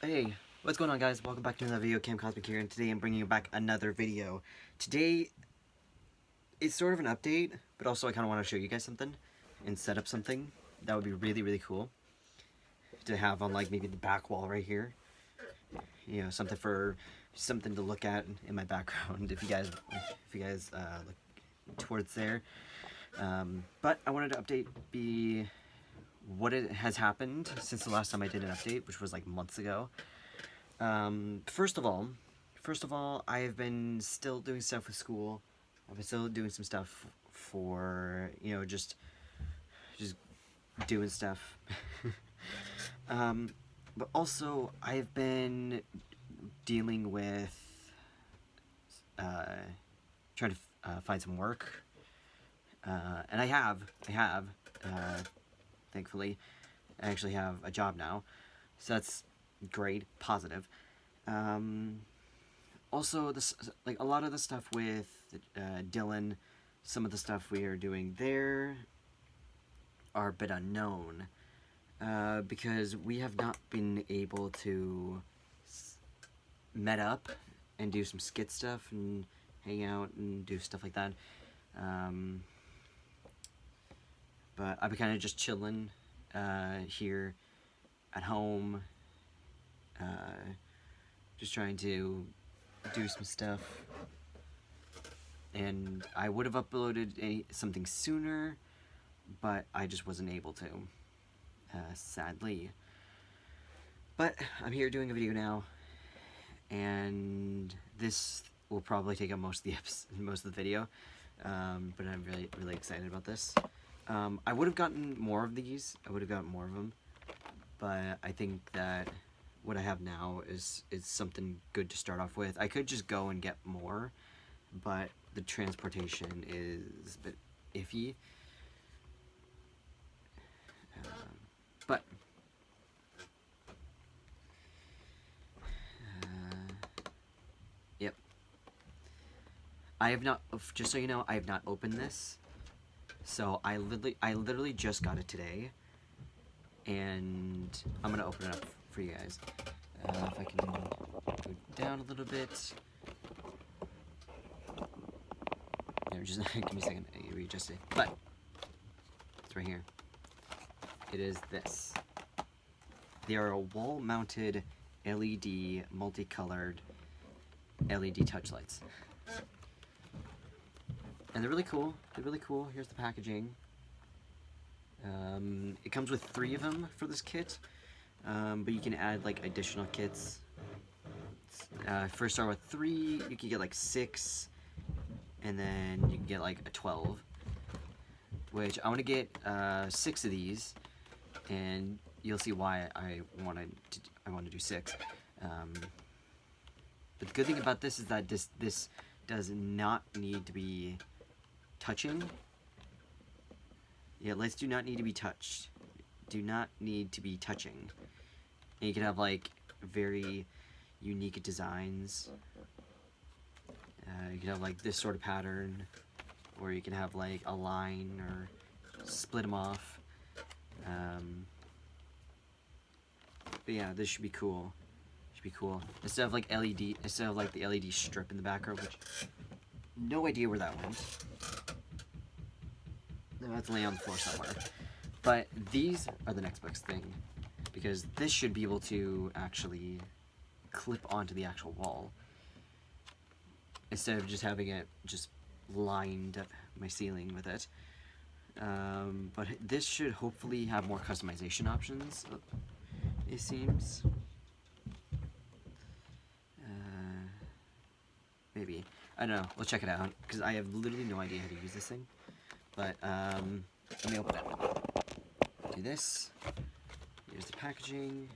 Hey, what's going on, guys? Welcome back to another video. Cam Cosmic here, and today I'm bringing you back another video. Today, it's sort of an update, but also I kind of want to show you guys something and set up something that would be really, really cool to have on, like, maybe the back wall right here. You know, something to look at in my background if you guys look towards there. But I wanted to update what it has happened since the last time I did an update, which was like months ago. First of all, I have been still doing stuff with school. I've been still doing some stuff for, you know, just doing stuff. But also, I've been dealing with trying to find some work, and I have. Thankfully, I actually have a job now, so that's great, positive. Also, like a lot of the stuff with Dylan, some of the stuff we are doing there are a bit unknown, because we have not been able to met up and do some skit stuff and hang out and do stuff like that. But I've been kind of just chilling here at home, just trying to do some stuff. And I would have uploaded something sooner, but I just wasn't able to, sadly. But I'm here doing a video now, and this will probably take up most of the video. But I'm really excited about this. I would have gotten more of these. I would have gotten more of them, but I think that what I have now is something good to start off with. I could just go and get more, but the transportation is a bit iffy. But yep. I have not. Just so you know, I have not opened this. So I literally just got it today, and I'm gonna open it up for you guys. If I can go down a little bit. Yeah, just give me a second. I readjust it. But it's right here. It is this. They are a wall-mounted LED, multicolored LED touch lights. And they're really cool. Here's the packaging. It comes with 3 of them for this kit, but you can add like additional kits. First start with 3, you can get like 6, and then you can get like a 12. Which I want to get 6 of these, and you'll see why I want to do 6. But the good thing about this is that this does not need to be touching. Yeah, lights do not need to be touched. Do not need to be touching. And you can have like very unique designs. You can have like this sort of pattern, or you can have like a line, or split them off. But yeah, this should be cool. Instead of like the LED strip in the background, which no idea where that went. That's laying on the floor somewhere. But these are the next best thing, because this should be able to actually clip onto the actual wall, instead of just having it just lined up my ceiling with it. But this should hopefully have more customization options, it seems. Maybe. I don't know. We'll check it out, because I have literally no idea how to use this thing. But, let me open it. Do this. Here's the packaging.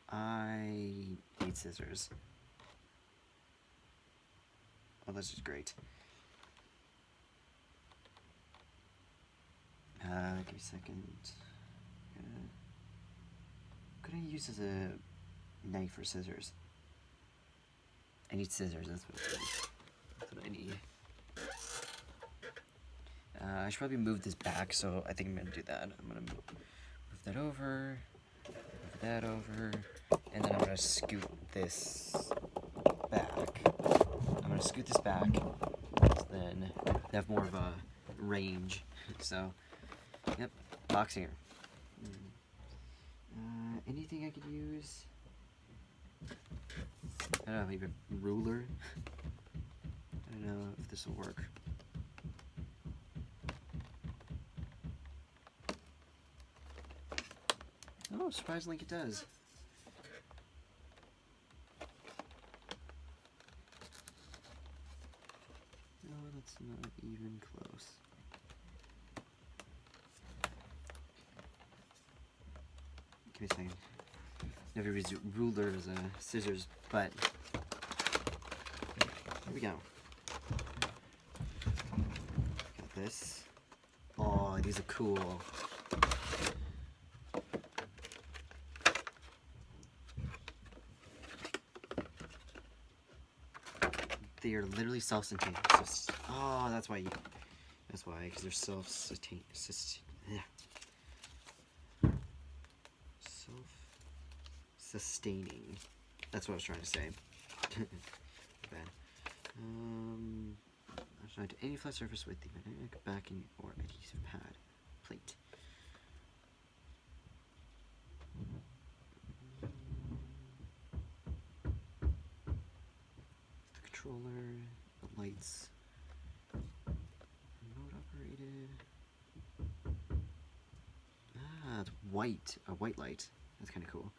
I need scissors. Oh, this is great. Give me a second. Could I use as a knife or scissors? I need scissors, that's what I need. I should probably move this back, so I think I'm gonna do that. I'm gonna move that over, and then I'm gonna to scoot this back. I'm going to scoot this back, so then they have more of a range. So, yep, box here. Anything I could use? I don't know, maybe a ruler? I don't know if this will work. Oh, surprisingly it does. No, that's not even close. Give me a second. Never used a ruler as a scissors, but here we go. Got this. Oh, these are cool. They are literally self-sustaining. Oh, that's why. That's why, because they're self-sustaining. Self-sustaining. That's what I was trying to say. Bad. Apply to any flat surface with the magnetic backing or adhesive pad plate. The controller, the lights, remote operated. Ah, it's white, a white light. That's kind of cool.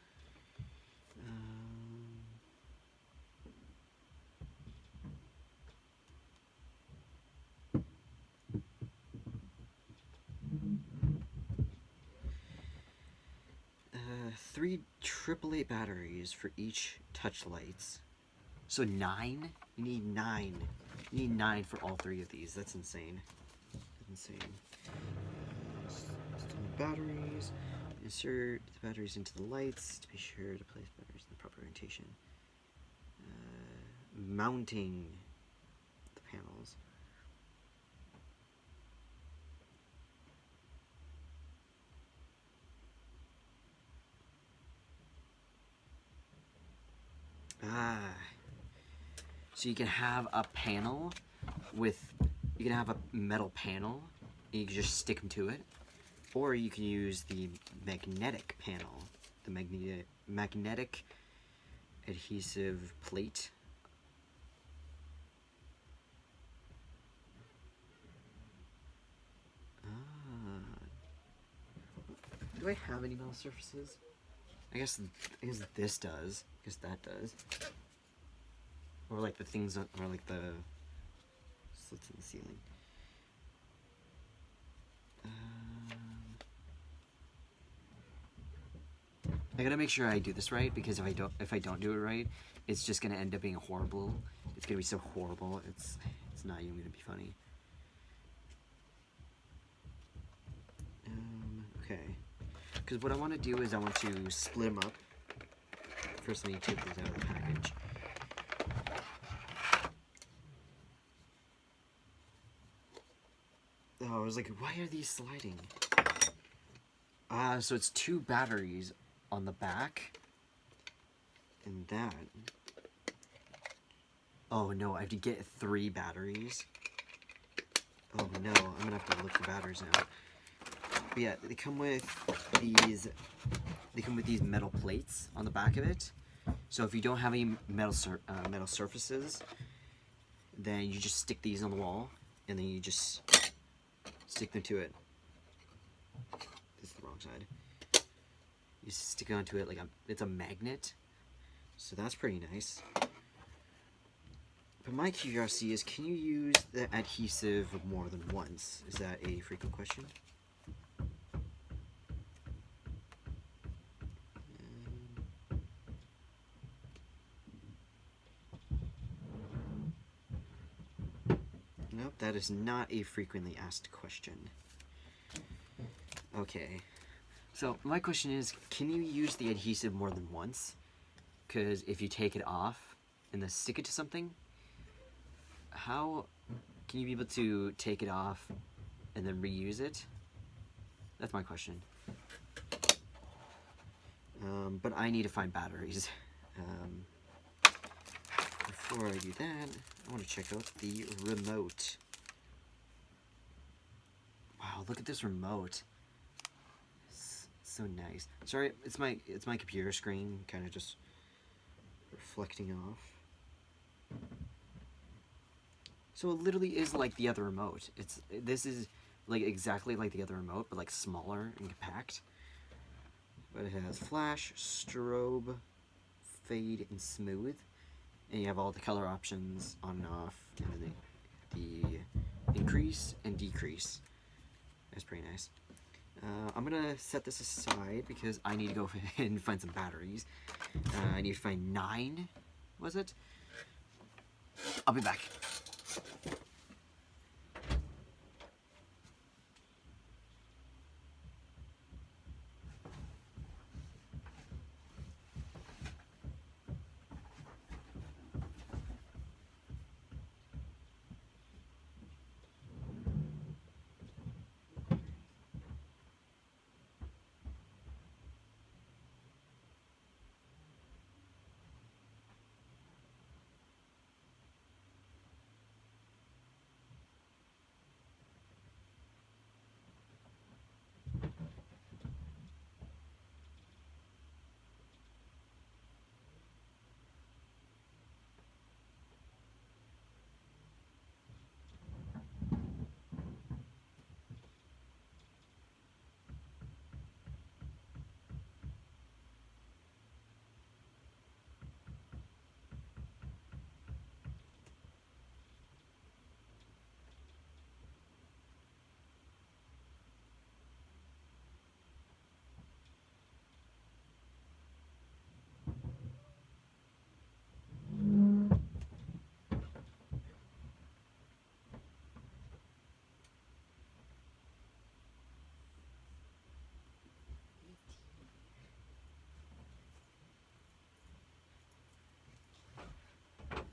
3 AAA batteries for each touch lights. So 9? You need 9. You need 9 for all 3 of these. That's insane. That's insane. Batteries. Insert the batteries into the lights to be sure to place batteries in the proper orientation. Mounting the panels. So you can have a panel with, you can have a metal panel and you can just stick them to it, or you can use the magnetic panel, the magnetic adhesive plate. Do I have any metal surfaces? I guess this does. I guess that does. Or like the things that are like the slits in the ceiling. I gotta make sure I do this right, because if I don't do it right, it's just gonna end up being horrible. It's gonna be so horrible. It's not even gonna be funny. Okay. Because what I want to do is I want to split them up. First, let me take these out of the package. Oh, I was like, why are these sliding? So it's 2 batteries on the back. And that. Oh no, I have to get 3 batteries. Oh no, I'm gonna have to look the batteries out. But yeah, they come with these metal plates on the back of it. So if you don't have any metal surfaces, then you just stick these on the wall, and then you just stick them to it. This is the wrong side. You stick it onto it like it's a magnet. So that's pretty nice. But my curiosity is, can you use the adhesive more than once? Is that a frequent question? Nope, that is not a frequently asked question. Okay, so my question is, can you use the adhesive more than once? Because if you take it off and then stick it to something, how can you be able to take it off and then reuse it? That's my question. But I need to find batteries. Before I do that, I want to check out the remote. Wow, look at this remote. It's so nice. Sorry, it's my computer screen kind of just reflecting off. So it literally is like the other remote. This is like exactly like the other remote, but like smaller and compact. But it has flash, strobe, fade, and smooth. And you have all the color options on and off, and then the increase and decrease. That's pretty nice. I'm gonna set this aside because I need to go and find some batteries. I need to find 9, was it? I'll be back.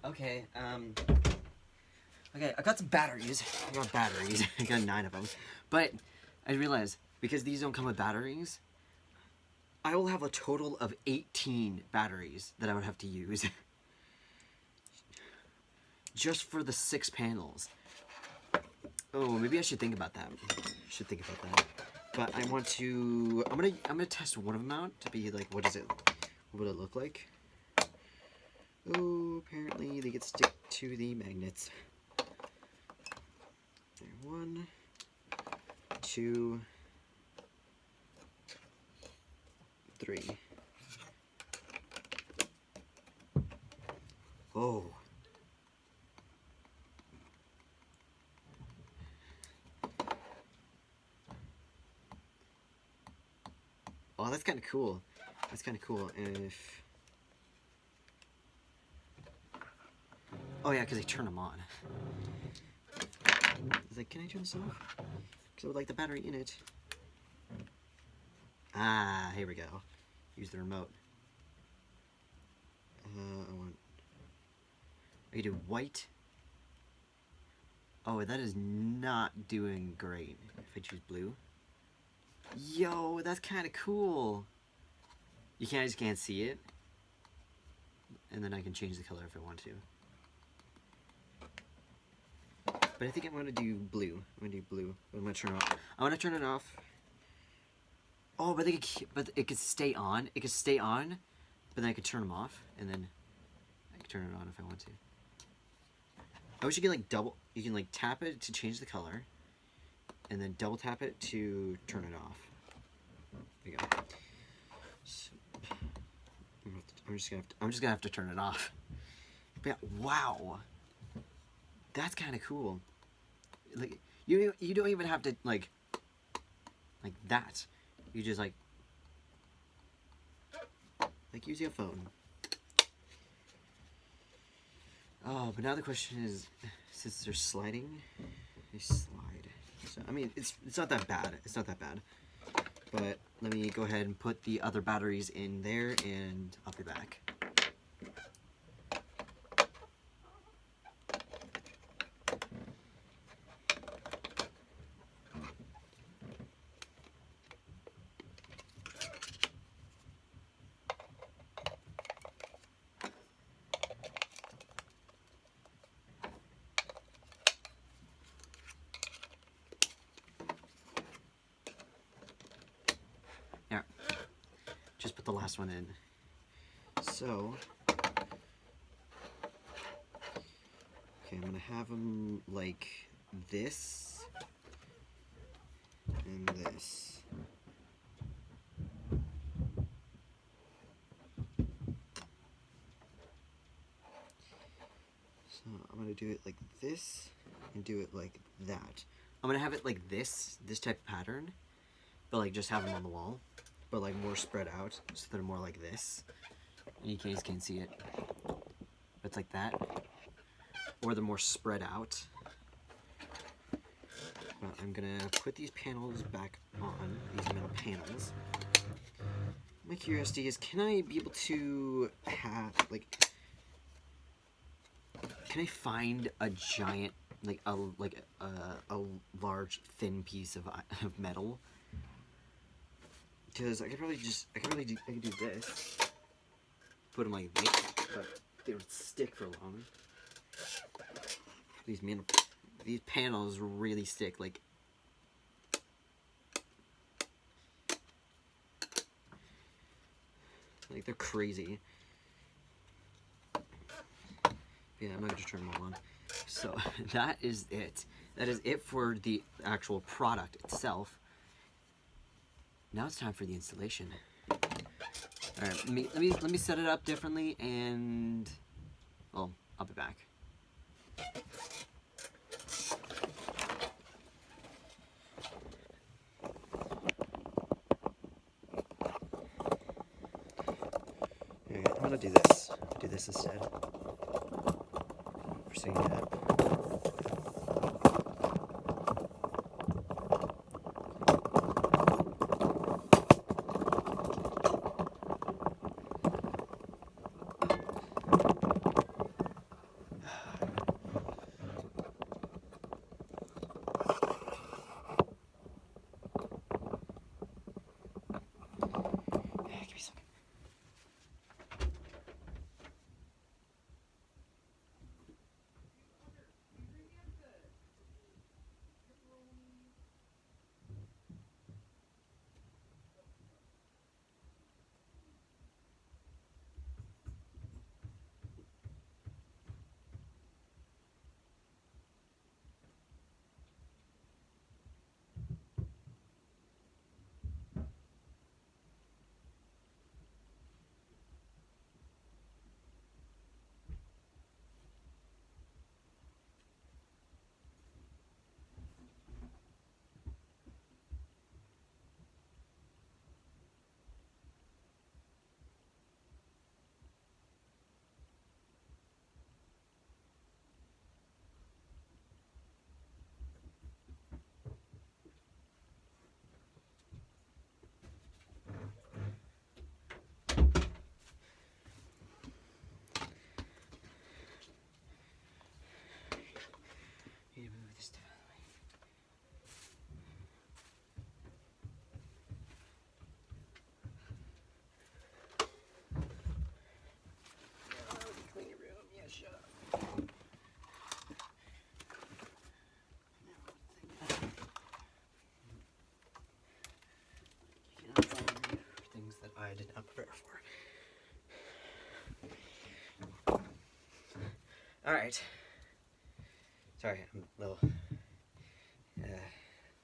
Okay, okay, I got some batteries. I got batteries. I got 9 of them. But I realized, because these don't come with batteries, I will have a total of 18 batteries that I would have to use. Just for the 6 panels. Oh, maybe I should think about that. But I want to, I'm gonna test one of them out to be like, what would it look like? Oh, apparently they get stick to the magnets. There, 1, 2, 3. Oh. Oh, that's kind of cool. That's kind of cool. If... Oh yeah, because I turn them on. It's like, can I turn this off? Because I would like the battery in it. Ah, here we go. Use the remote. I do white. Oh, that is not doing great. If I choose blue. Yo, that's kind of cool. You just can't see it. And then I can change the color if I want to. But I think I'm going to do blue. I'm going to do blue. I'm going to turn it off. I want to turn it off. Oh, but it could stay on. It could stay on, but then I could turn them off, and then I could turn it on if I want to. I wish you could like you can like tap it to change the color, and then double tap it to turn it off. There you go. So, I'm just gonna have to turn it off. But yeah, wow, that's kind of cool. Like you don't even have to like that. You just like use your phone. Oh, but now the question is, since they're sliding, they slide. So I mean, it's not that bad. It's not that bad. But let me go ahead and put the other batteries in there, and I'll be back. last one in. So, okay, I'm gonna have them like this and this. So I'm gonna do it like this and do it like that. I'm gonna have it like this type of pattern, but like just have them on the wall, but like more spread out, so they're more like this. And you guys can't see it. It's like that, or they're more spread out. But I'm gonna put these panels back on, these metal panels. My curiosity is, can I be able to have, like, can I find a giant, like a large thin piece of metal? Because I could do this, put them like this, but they don't stick for long. These panels really stick, like, they're crazy. Yeah, I'm not gonna turn them all on. So that is it. That is it for the actual product itself. Now it's time for the installation. All right, let me set it up differently, and well, I'll be back. Okay, I'm gonna do this. Do this instead. For setting it up. Give me a second. Need to move this out of the way. Clean your room. Yeah, shut up. You cannot blame me for things that I did not prepare for. All right. Sorry, I'm a little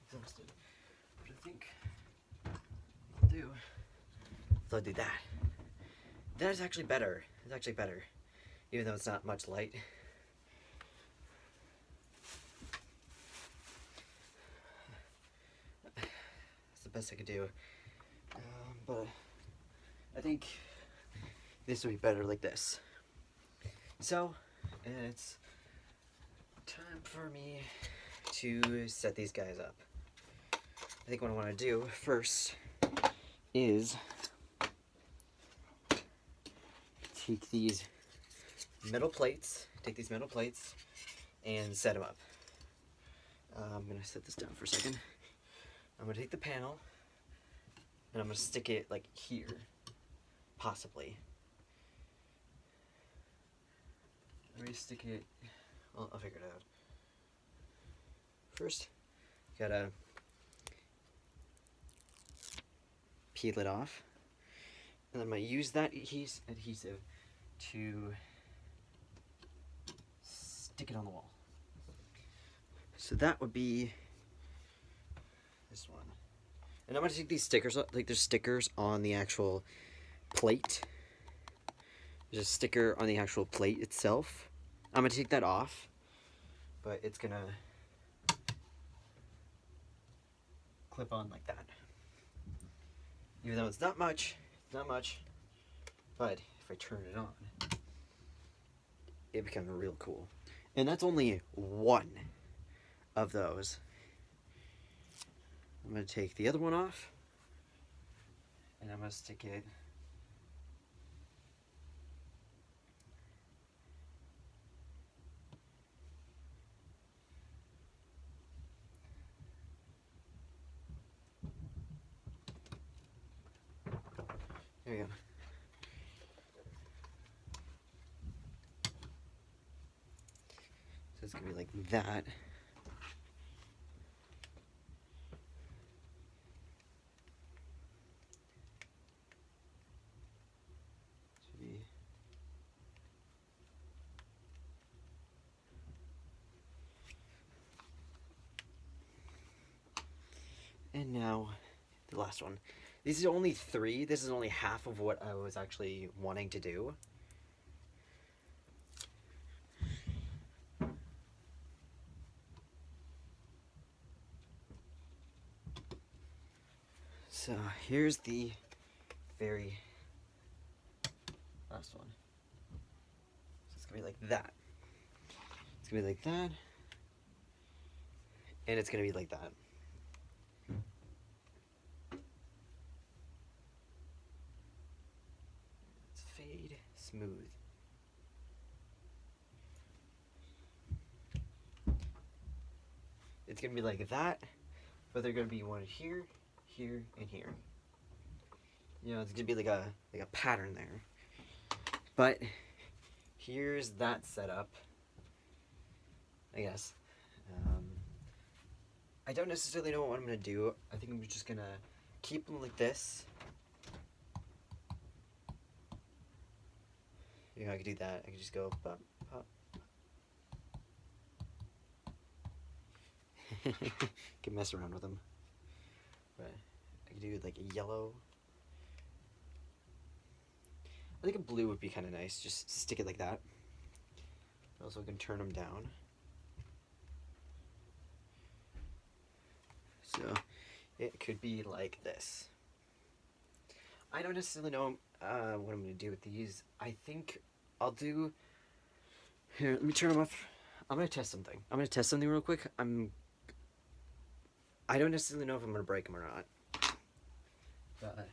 exhausted. But I think I'll do. So I'll do that. That is actually better. It's actually better, even though it's not much light. That's the best I could do. But I think this would be better like this. So it's time for me to set these guys up. I think what I want to do first is take these metal plates and set them up. I'm going to set this down for a second. I'm going to take the panel and I'm going to stick it like here, possibly. Let me stick it, well, I'll figure it out. First, gotta peel it off, And I'm going to use that adhesive to stick it on the wall. So that would be this one. And I'm going to take these stickers, like there's stickers on the actual plate. There's a sticker on the actual plate itself. I'm going to take that off, but it's going to clip on like that. Even though it's not much, but if I turn it on, it becomes real cool. And that's only one of those. I'm going to take the other one off, and I'm going to stick it there you go. So it's going to be like that. And now, the last one. These are only 3. This is only half of what I was actually wanting to do. So here's the very last one. So it's gonna be like that. It's gonna be like that. And it's gonna be like that. Let's fade smooth. It's gonna be like that, but they're gonna be one here, here, and here. You know, it's gonna be like a pattern there. But here's that setup, I guess. I don't necessarily know what I'm gonna do. I think I'm just gonna keep them like this. You know, I could do that. I could just go pop, pop. Can mess around with them. But I could do like a yellow. I think a blue would be kind of nice. Just stick it like that. Also, can turn them down. So it could be like this. I don't necessarily know what I'm going to do with these. I think I'll do... Here, let me turn them off. I'm going to test something. I'm going to test something real quick. I don't necessarily know if I'm going to break them or not. But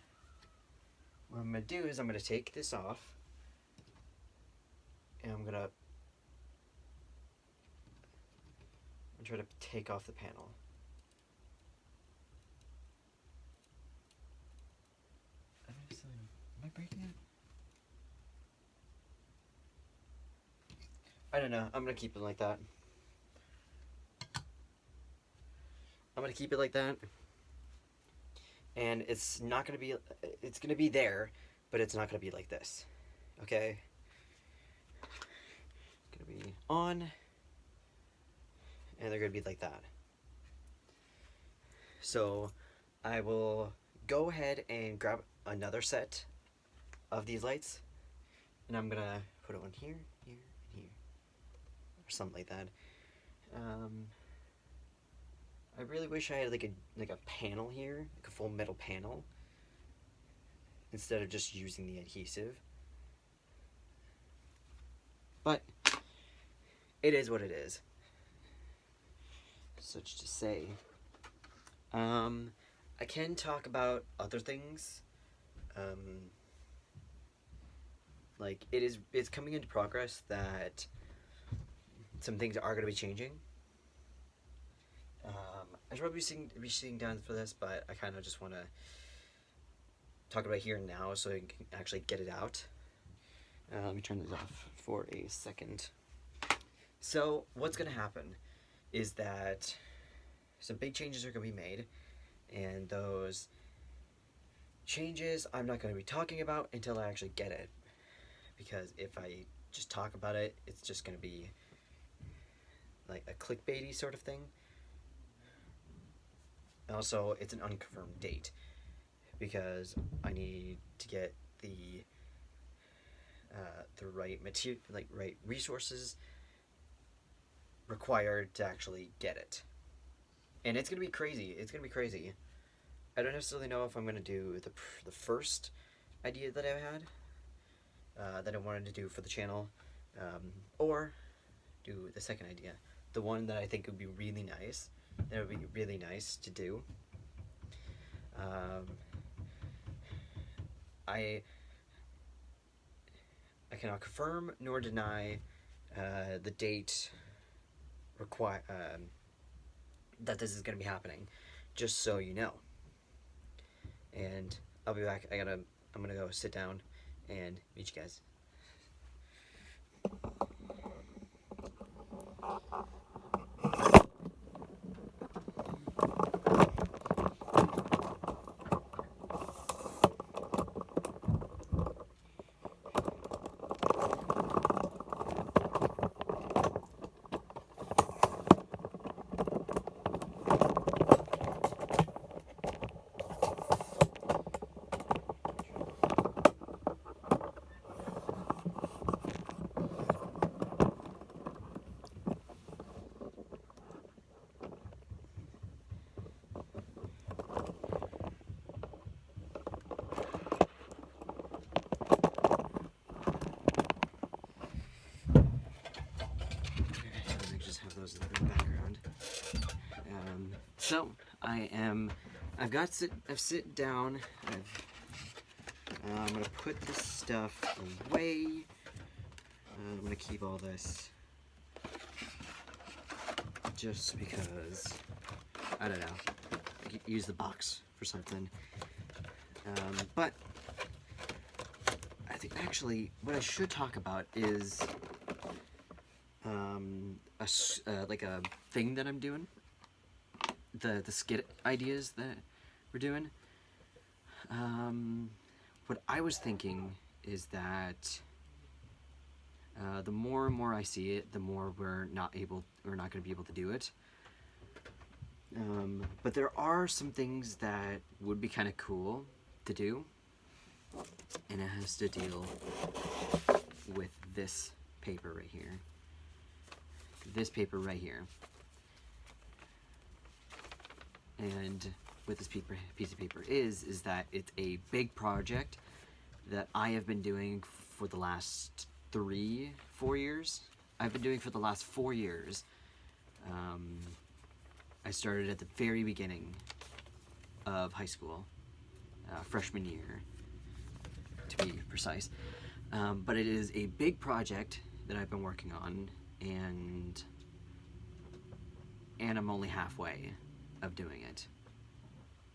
what I'm going to do is I'm going to take this off. And I'm going to try to take off the panel. Am I breaking it? I don't know. I'm going to keep it like that. I'm going to keep it like that. And it's not going to be... It's going to be there, but it's not going to be like this. Okay? It's going to be on. And they're going to be like that. So I will go ahead and grab another set of these lights, and I'm gonna put it on here, here, and here, or something like that. I really wish I had like a panel here, like a full metal panel, instead of just using the adhesive. But it is what it is. Such to say. I can talk about other things. Like it's coming into progress that some things are going to be changing. I should probably be sitting down for this, but I kind of just want to talk about it here and now so I can actually get it out. Let me turn this off for a second. So what's going to happen is that some big changes are going to be made, and those changes I'm not going to be talking about until I actually get it. Because if I just talk about it, it's just going to be like a clickbaity sort of thing. Also, it's an unconfirmed date because I need to get the right material, like right resources required to actually get it. And it's gonna be crazy. It's gonna be crazy. I don't necessarily know if I'm gonna do the first idea that I had that I wanted to do for the channel, or do the second idea, the one that I think would be really nice. That would be really nice to do. I cannot confirm nor deny the date that this is going to be happening, just so you know. And I'll be back. I'm gonna go sit down and meet you guys. Those in the background. So I've sit down. I'm gonna put this stuff away. I'm gonna keep all this just because I don't know. I could use the box for something. But I think actually what I should talk about is like a thing that I'm doing, the skit ideas that we're doing. What I was thinking is that the more and more I see it, the more we're not going to be able to do it. But there are some things that would be kind of cool to do, and it has to deal with this paper right here. This paper right here. And what this piece of paper is that it's a big project that I have been doing for the last 3-4 years. I've been doing for the last 4 years. I started at the very beginning of high school, freshman year, to be precise. But it is a big project that I've been working on, and I'm only halfway of doing it,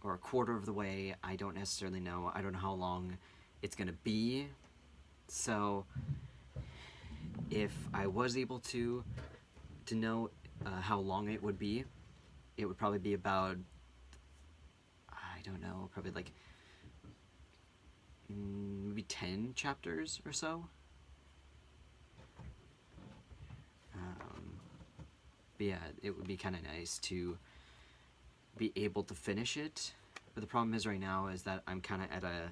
or a quarter of the way. I don't necessarily know. I don't know how long it's gonna be. So if I was able to know how long it would be, it would probably be about, I don't know, probably like maybe 10 chapters or so. But yeah, it would be kind of nice to be able to finish it. But the problem is right now is that I'm kind of at a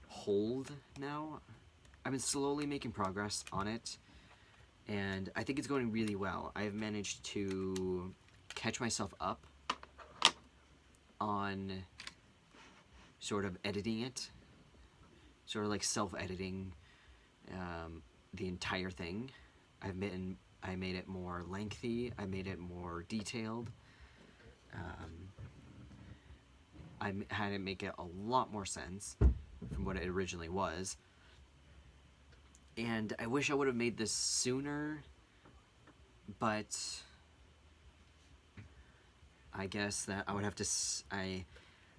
hold now. I've been slowly making progress on it, and I think it's going really well. I've managed to catch myself up on sort of editing it, sort of like self-editing the entire thing. I made it more lengthy. I made it more detailed. I had to make it a lot more sense from what it originally was. And I wish I would have made this sooner, but I guess that I would have to, I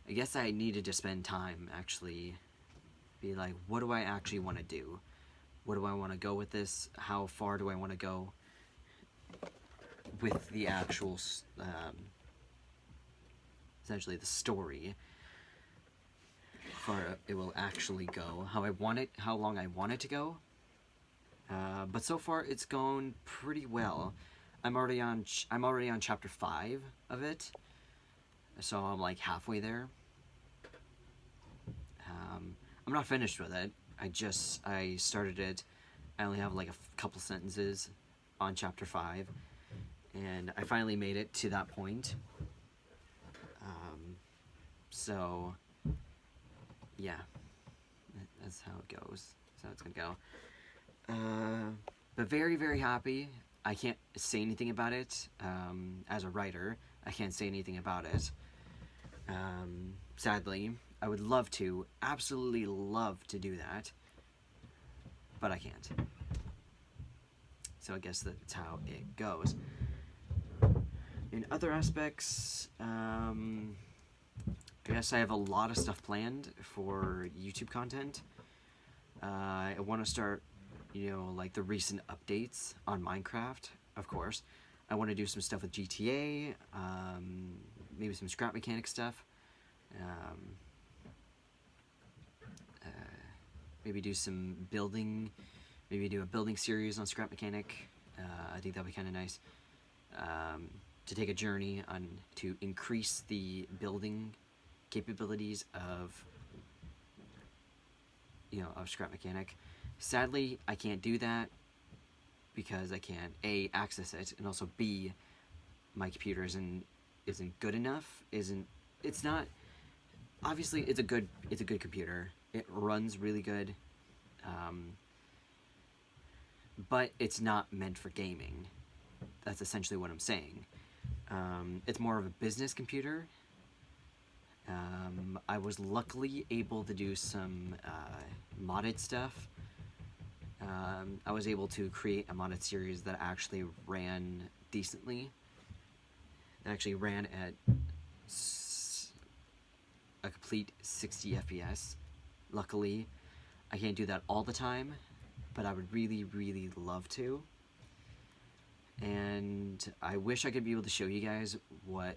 guess I needed to spend time actually be like, what do I actually want to do? What do I want to go with this? How far do I want to go with the actual, essentially the story? far it will actually go, how long I want it to go. But so far it's going pretty well. I'm already on chapter 5 of it, so I'm like halfway there. I'm not finished with it. I started it. I only have like a couple sentences on chapter 5, and I finally made it to that point. So yeah, that's how it goes. That's how it's gonna go. But very, very happy. I can't say anything about it. As a writer, I can't say anything about it. Sadly, I would love to, absolutely love to do that, but I can't. So I guess that's how it goes. In other aspects, I guess I have a lot of stuff planned for YouTube content. I want to start, like the recent updates on Minecraft, of course. I want to do some stuff with GTA, maybe some scrap mechanic stuff. Maybe do some building, maybe do a building series on scrap mechanic. I think that'd be kind of nice. To take a journey to increase the building capabilities of scrap mechanic. Sadly, I can't do that because I can't A, access it, and also B, my computer isn't good enough. It's not, obviously it's a good computer. It runs really good, but it's not meant for gaming. That's essentially what I'm saying. It's more of a business computer. I was luckily able to do some modded stuff. I was able to create a modded series that actually ran decently. It actually ran at a complete 60 FPS. Luckily, I can't do that all the time, but I would really, really love to. And I wish I could be able to show you guys what...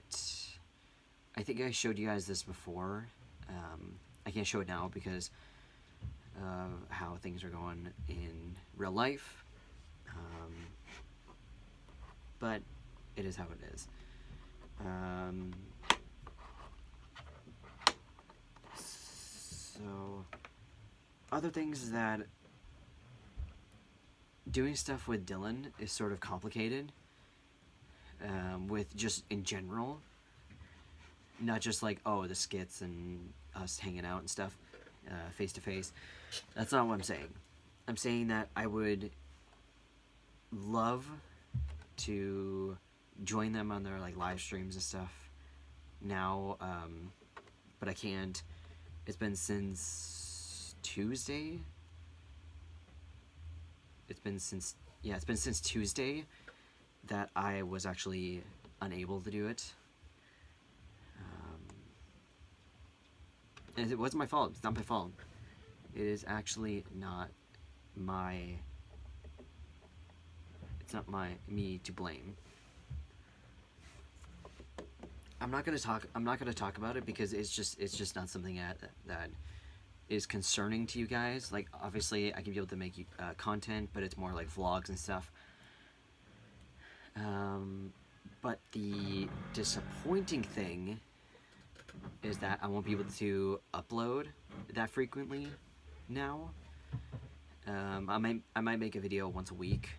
I think I showed you guys this before. I can't show it now because of how things are going in real life. But it is how it is. So, other things that doing stuff with Dylan is sort of complicated. With just in general, not just like, oh, the skits and us hanging out and stuff, face to face. That's not what I'm saying. I'm saying that I would love to join them on their like live streams and stuff now, but I can't. It's been since Tuesday. It's been since Tuesday that I was actually unable to do it. And it wasn't my fault. It's not my fault. It is actually not my... It's not me to blame. I'm not gonna talk about it because it's just not something that is concerning to you guys. Like, obviously I can be able to make content, but it's more like vlogs and stuff. But the disappointing thing is that I won't be able to upload that frequently now. I might make a video once a week,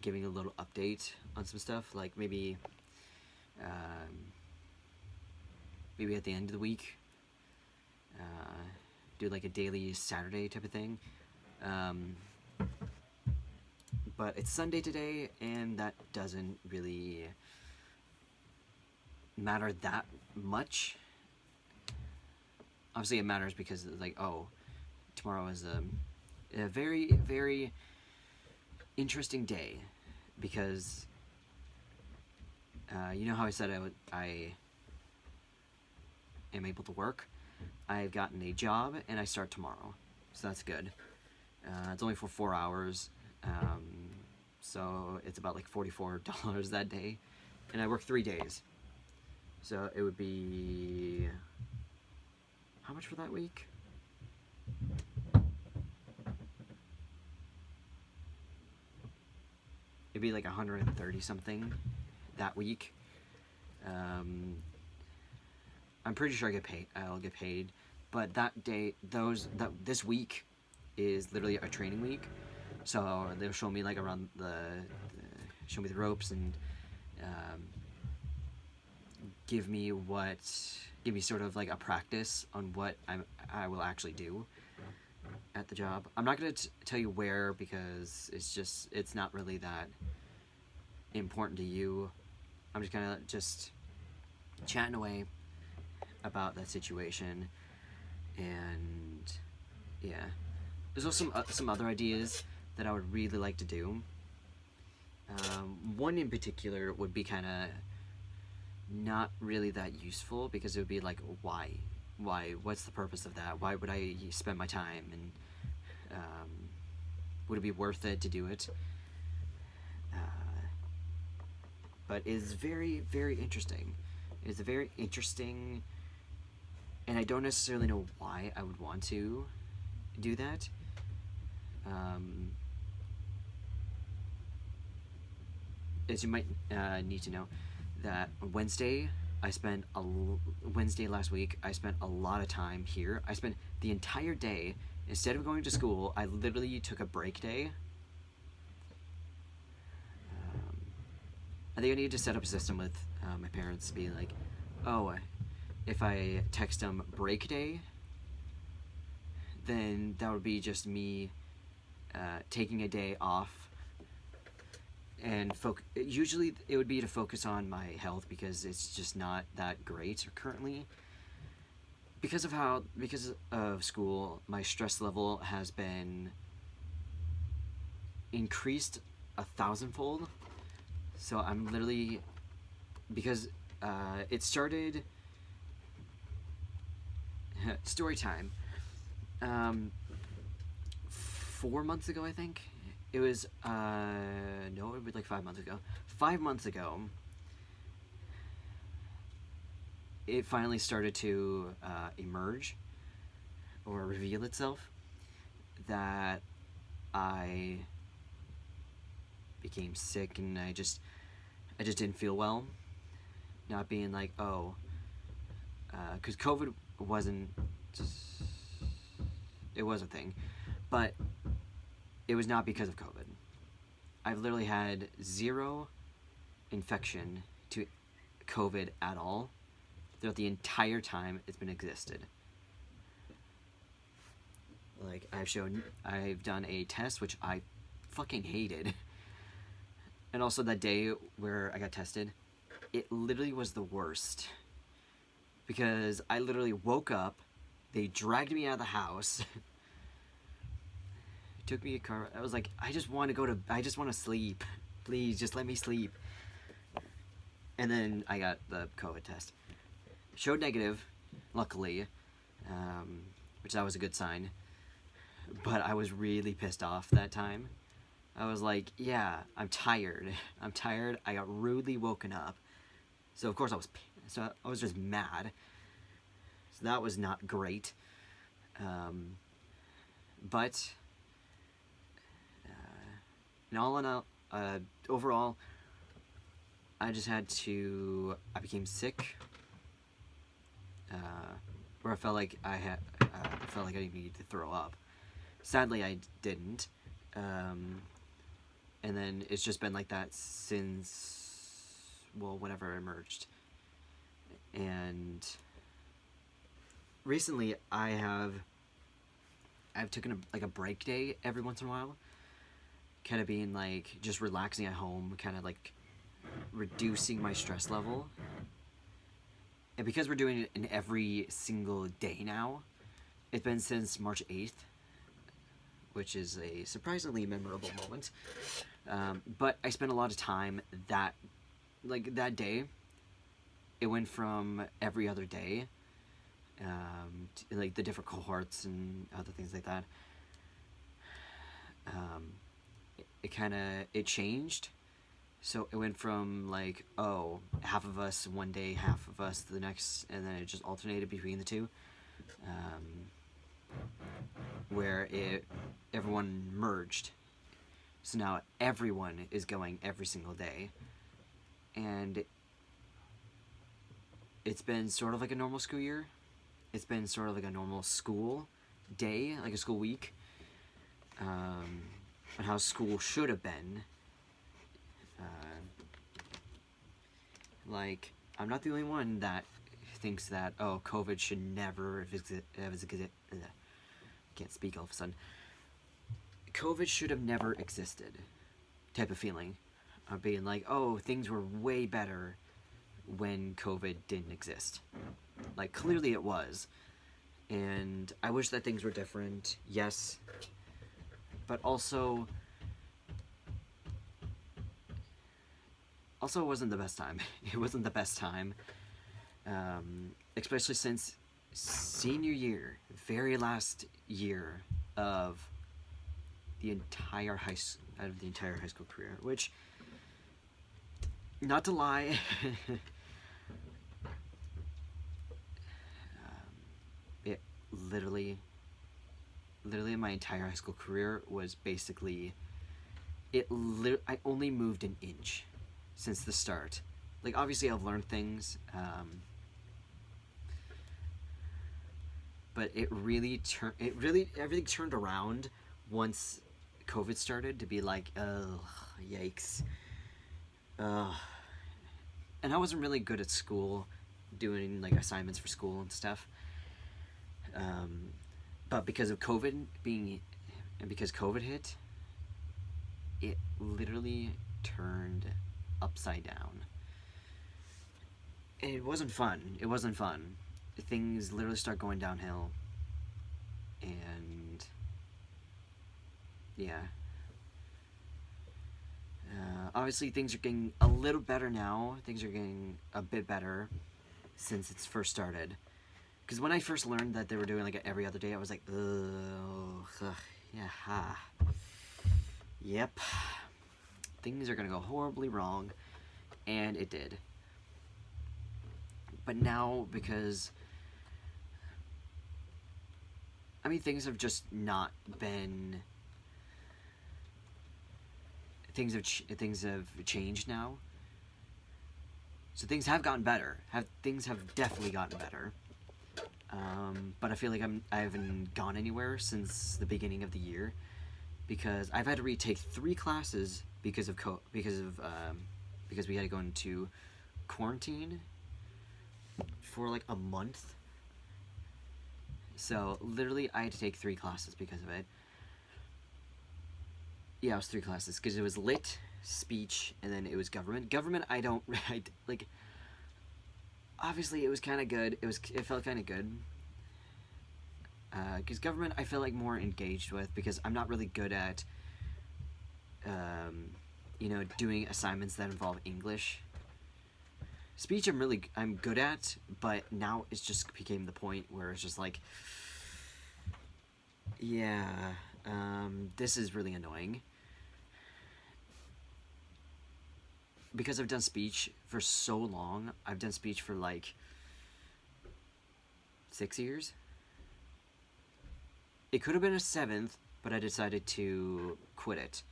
giving a little update on some stuff, like maybe at the end of the week, do like a daily Saturday type of thing. But it's Sunday today, and that doesn't really matter that much. Obviously it matters because it's like, oh, tomorrow is a very, very interesting day, because you know how I said I am able to work. I've gotten a job and I start tomorrow, so that's good. It's only for 4 hours, so it's about like $44 that day, and I work 3 days, so it would be how much for that week? it'd be like 130 something that week. I'm pretty sure I'll get paid, but that day, this week is literally a training week. So they'll show me like around show me the ropes and give me sort of like a practice on what I will actually do at the job. I'm not gonna tell you where, because it's not really that important to you. I'm just gonna chatting away about that situation, and yeah, there's also some other ideas that I would really like to do. One in particular would be kind of not really that useful, because it would be like, why, what's the purpose of that? Why would I spend my time, and would it be worth it to do it? But it's very, very interesting. It's a very interesting, and I don't necessarily know why I would want to do that. As you might need to know, that Wednesday last week, I spent a lot of time here. I spent the entire day, instead of going to school, I literally took a break day. I think I need to set up a system with my parents, being like, oh, if I text them break day, then that would be just me taking a day off. And usually it would be to focus on my health, because it's just not that great currently. Because of school, my stress level has been increased 1,000-fold. So I'm literally, because it started, story time, 4 months ago, I think. It was, no, it would be like 5 months ago. 5 months ago, it finally started to emerge, or reveal itself, that I became sick, and I just didn't feel well. Not being like, oh, because COVID it was a thing, but it was not because of COVID. I've literally had 0 infection to COVID at all throughout the entire time it's been existed. Like, I've done a test, which I fucking hated. And also that day where I got tested, it literally was the worst. Because I literally woke up, they dragged me out of the house, took me a car. I was like, I just want to sleep. Please, just let me sleep. And then I got the COVID test. Showed negative, luckily, which that was a good sign. But I was really pissed off that time. I was like, yeah, I'm tired. I got rudely woken up. So of course I was just mad. So that was not great. But overall, I became sick. Where I felt like I needed to throw up. Sadly, I didn't. And then it's just been like that since, well, whenever I emerged. And recently, I've taken a break day every once in a while, kind of being like just relaxing at home, kind of like reducing my stress level. And because we're doing it in every single day now, it's been since March 8th, which is a surprisingly memorable moment. But I spent a lot of time that day. It went from every other day, to, like, the different cohorts and other things like that. It changed. So it went from like, oh, half of us one day, half of us the next, and then it just alternated between the two. Where everyone merged So now everyone is going every single day. And it's been sort of like a normal school year. It's been sort of like a normal school day, like a school week. And how school should have been. Like, I'm not the only one that thinks that, oh, COVID should never have can't speak all of a sudden. COVID should have never existed type of feeling of being like, oh, things were way better when COVID didn't exist. Like, clearly it was. And I wish that things were different, yes. But also it wasn't the best time. It wasn't the best time. Especially since senior year, very last year of the entire high school career, which, not to lie, it literally my entire high school career was basically I only moved an inch since the start. Like, obviously I've learned things, but everything turned around once COVID started to be like, oh, yikes. And I wasn't really good at school, doing like assignments for school and stuff. But because of COVID because COVID hit, it literally turned upside down. And it wasn't fun. Things literally start going downhill. And yeah. Obviously things are getting a little better now. Things are getting a bit better since it's first started. Because when I first learned that they were doing like every other day, I was like, ugh, yeah, yep. Things are gonna go horribly wrong, and it did. But now, because things have just not been. Things have changed now. So things have gotten better. Things have definitely gotten better. But I feel like I haven't gone anywhere since the beginning of the year, because I've had to retake 3 classes because we had to go into quarantine for like a month. So literally I had to take 3 classes because of it. Yeah, it was 3 classes, because it was lit, speech, and then it was government. Government, like, obviously it was kind of good. It felt kind of good. Because government I feel like more engaged with, because I'm not really good at, doing assignments that involve English. Speech I'm good at, but now it's just became the point where it's just like, yeah, this is really annoying. Because I've done speech for so long, I've done speech for like 6 years. It could have been a 7th, but I decided to quit it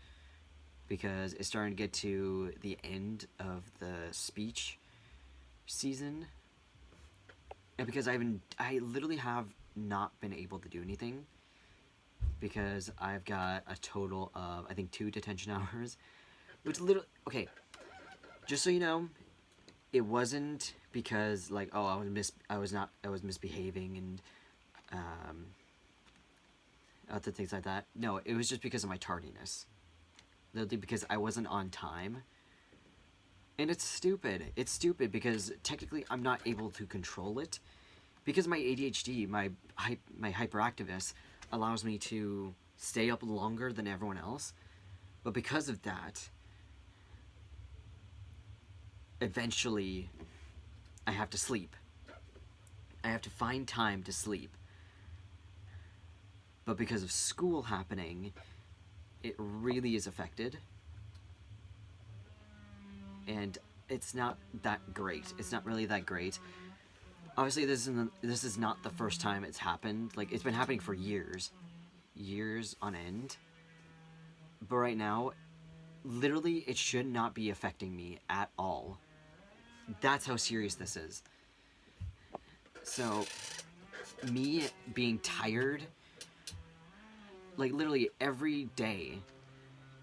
because it's starting to get to the end of the speech season, and because I literally have not been able to do anything, because I've got a total of, I think, 2 detention hours, which literally, okay, just so you know, it wasn't because like, oh, I was misbehaving and other things like that. No, it was just because of my tardiness. Literally because I wasn't on time. And it's stupid. It's stupid because technically I'm not able to control it. Because my ADHD, my hyperactiveness, allows me to stay up longer than everyone else. But because of that, eventually I have to sleep. I have to find time to sleep. But because of school happening, it really is affected. And it's not that great. It's not really that great. Obviously, this is not the first time it's happened. Like, it's been happening for years. Years on end. But right now, literally, it should not be affecting me at all. That's how serious this is. So, me being tired, like literally every day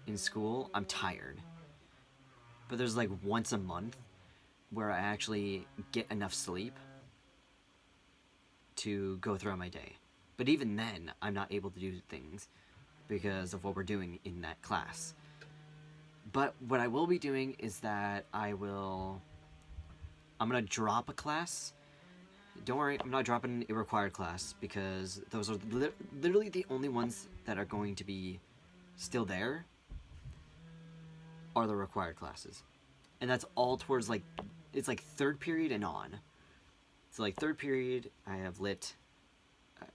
in school, I'm tired. But there's like once a month where I actually get enough sleep to go throughout my day. But even then, I'm not able to do things because of what we're doing in that class. But what I will be doing is that I'm gonna drop a class. Don't worry, I'm not dropping a required class because those are literally the only ones that are going to be still there are the required classes. And that's all towards like, it's like third period and on. So like third period, I have lit,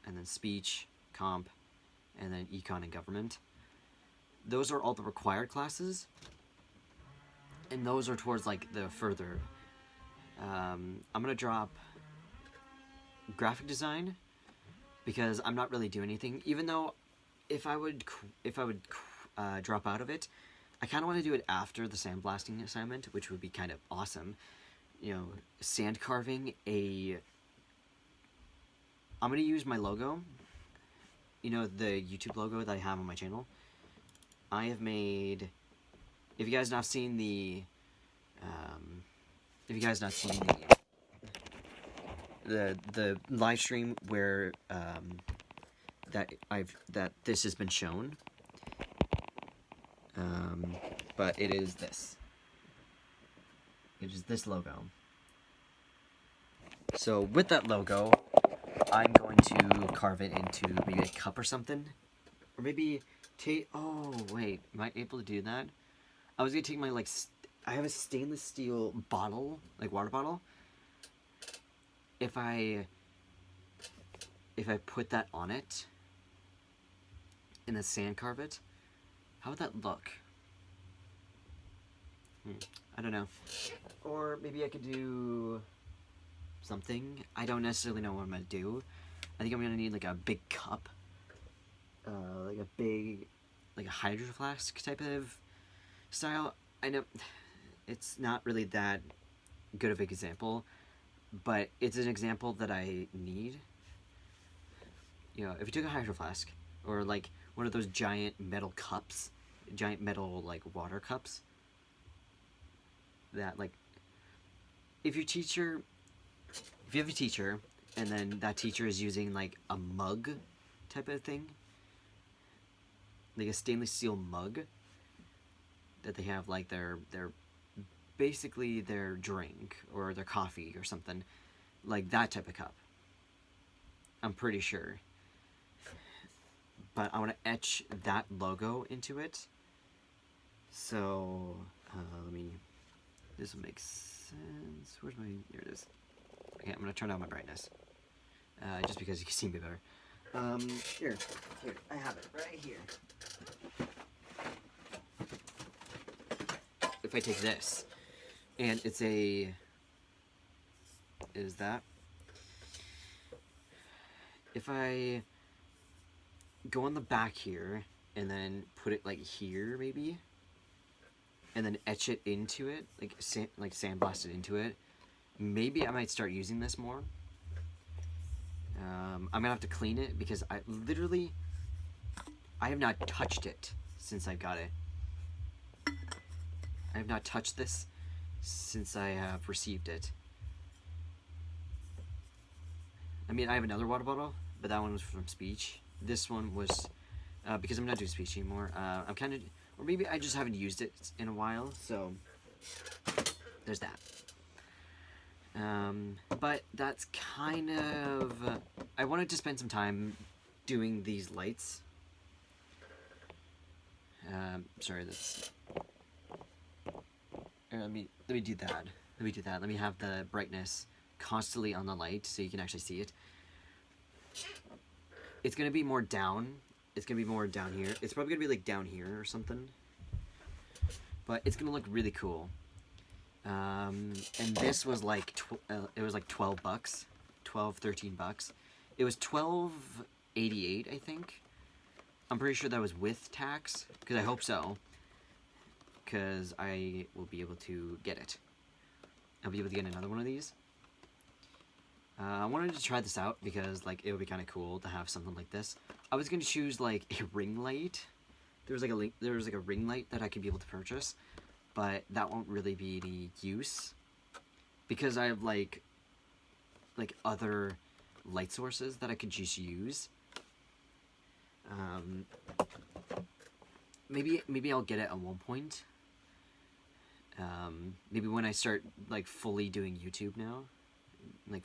and then speech, comp, and then econ and government. Those are all the required classes. And those are towards like the further. I'm gonna drop graphic design because I'm not really doing anything. Even though if I would drop out of it, I kind of want to do it after the sandblasting assignment, which would be kind of awesome. You know, sand carving a. I'm gonna use my logo. You know, the YouTube logo that I have on my channel. I have made. If you guys not seen the, the live stream where that this has been shown, but it is this. It is this logo. So with that logo, I'm going to carve it into maybe a cup or something, or maybe take. Oh wait, am I able to do that? I was gonna take my like. I have a stainless steel bottle, like water bottle. If I put that on it and then sand carve it, how would that look? I don't know. Or maybe I could do something. I don't necessarily know what I'm gonna do. I think I'm gonna need like a big cup, like a big, like a hydro flask type of style. I know it's not really that good of an example, but it's an example that I need. You know, if you took a hydro flask or like one of those giant metal cups, giant metal like water cups, that like if you have a teacher and then that teacher is using like a mug type of thing, like a stainless steel mug that they have like their basically their drink or their coffee or something, like that type of cup, I'm pretty sure. But I want to etch that logo into it. So this will make sense. Where's my, here it is. Okay, I'm gonna turn down my brightness, just because you can see me better. Here, I have it right here. If I take this, and is that? If I go on the back here and then put it like here maybe, and then etch it into it, like sandblast it into it, maybe I might start using this more. I'm gonna have to clean it because I have not touched it since I got it. I have not touched this since I have received it. I mean, I have another water bottle, but that one was from speech. This one was, because I'm not doing speech anymore, I'm kind of, or maybe I just haven't used it in a while, so there's that. But that's kind of, I wanted to spend some time doing these lights. Sorry, that's, let me do that. Let me have the brightness constantly on the light so you can actually see it. It's gonna be more down. It's gonna be more down here. It's probably gonna be like down here or something. But it's gonna look really cool. And this was like it was like $12, $13. It was $12.88, I think. I'm pretty sure that was with tax, because I hope so, because I will be able to get it. I'll be able to get another one of these. I wanted to try this out because like it would be kind of cool to have something like this. I was gonna choose like a ring light. There was like a ring light that I could be able to purchase, but that won't really be any use because I have like other light sources that I could just use. Maybe I'll get it at one point. Maybe when I start like fully doing YouTube now, like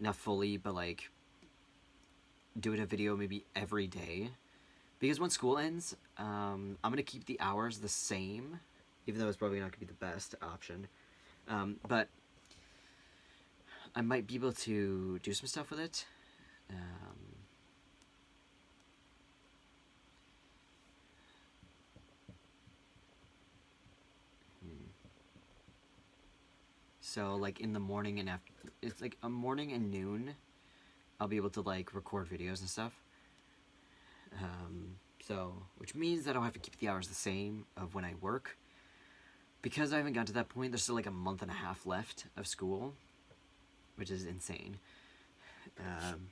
not fully, but like doing a video maybe every day, because when school ends, I'm gonna keep the hours the same, even though it's probably not gonna be the best option, but I might be able to do some stuff with it. So like in the morning and after, it's like a morning and noon, I'll be able to like record videos and stuff. So, which means that I'll have to keep the hours the same of when I work. Because I haven't gotten to that point, there's still like a month and a half left of school, which is insane. And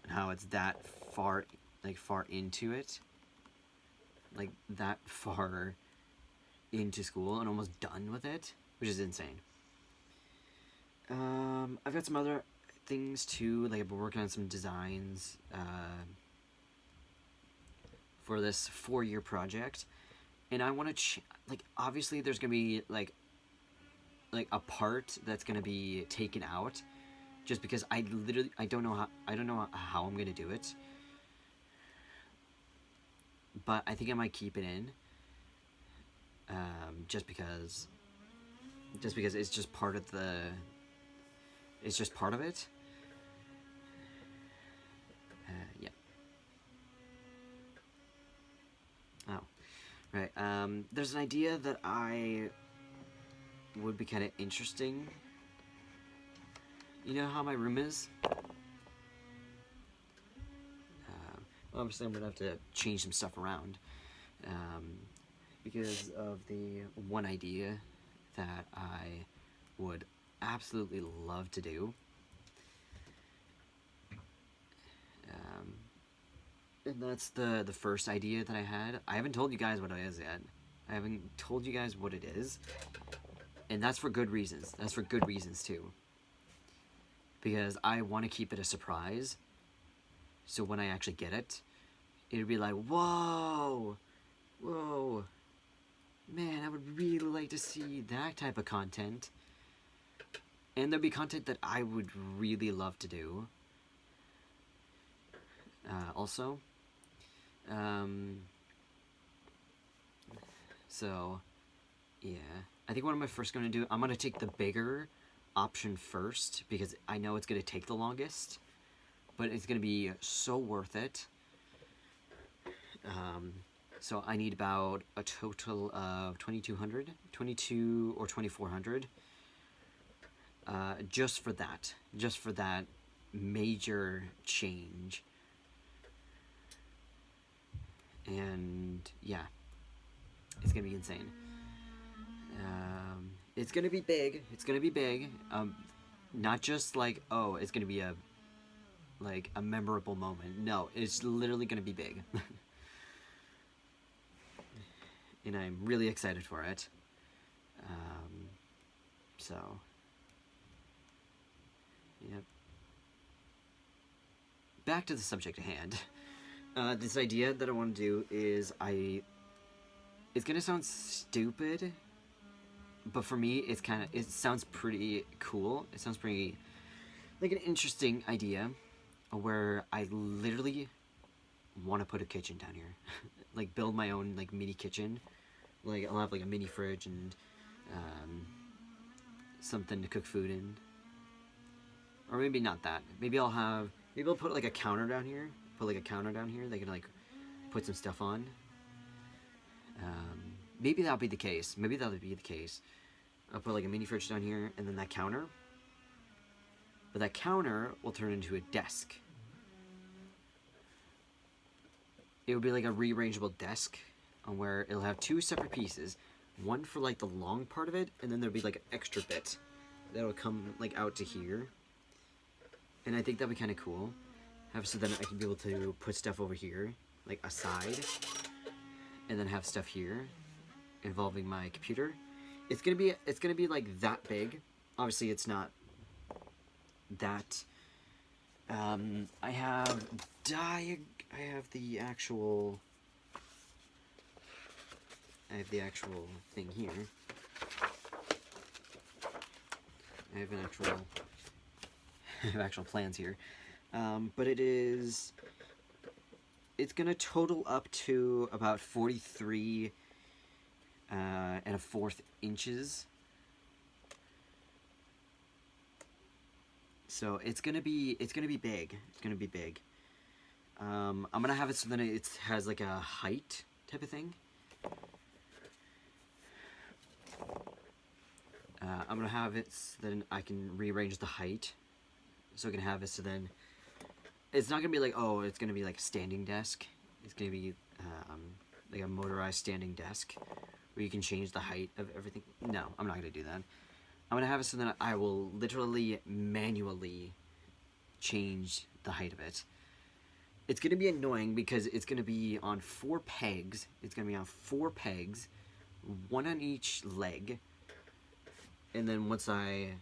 how it's that far into it, like that far into school and almost done with it, which is insane. I've got some other things too, like I've been working on some designs for this 4-year project, and I want to like obviously there's gonna be like a part that's gonna be taken out, just because I don't know how I'm gonna do it, but I think I might keep it in, just because it's just part of the. It's just part of it. Yeah. Oh, right. There's an idea that I would be kind of interesting. You know how my room is? Obviously, I'm gonna have to change some stuff around because of the one idea that I would absolutely love to do. And that's the first idea that I had. I haven't told you guys what it is yet. I haven't told you guys what it is. And that's for good reasons. That's for good reasons too. Because I want to keep it a surprise. So when I actually get it, it'd be like, whoa, whoa. Man, I would really like to see that type of content. And there'd be content that I would really love to do. Also. So, yeah. I think what I'm first going to do, I'm going to take the bigger option first, because I know it's going to take the longest. But it's going to be so worth it. So I need about a total of 2,200, 22 or 2,400. Just for that major change. And yeah, it's gonna be insane. It's gonna be big. It's gonna be big. Not just like, oh, it's gonna be a memorable moment. No, it's literally gonna be big. And I'm really excited for it. So, yep. Back to the subject at hand. This idea that I want to do is it's gonna sound stupid, but for me it sounds pretty cool. It sounds pretty like an interesting idea, where I literally want to put a kitchen down here. Like build my own like mini kitchen. Like I'll have like a mini fridge and something to cook food in. Or maybe not that. Maybe I'll put like a counter down here. Put like a counter down here. They can like put some stuff on. Maybe that'll be the case. Maybe that'll be the case. I'll put like a mini fridge down here, and then that counter. But that counter will turn into a desk. it would be like a rearrangeable desk on where it'll have two separate pieces, one for like the long part of it, and then there'll be like an extra bit that'll come like out to here. And I think that'd be kind of cool. So then I can be able to put stuff over here, like aside, and then have stuff here involving my computer. It's gonna be like that big. Obviously, it's not that. I have the actual thing here. I have actual plans here. But it's gonna total up to about 43 and a fourth inches. So it's gonna be big. It's gonna be big. I'm gonna have it so that it has like a height type of thing. I'm gonna have it so then I can rearrange the height. So I can have it so then it's not gonna be like, oh, it's gonna be like a standing desk. It's gonna be like a motorized standing desk where you can change the height of everything. No, I'm not gonna do that. I'm gonna have it so that I will literally manually change the height of it. It's gonna be annoying because it's gonna be on 4 pegs. It's gonna be on 4 pegs, one on each leg. And then once I'll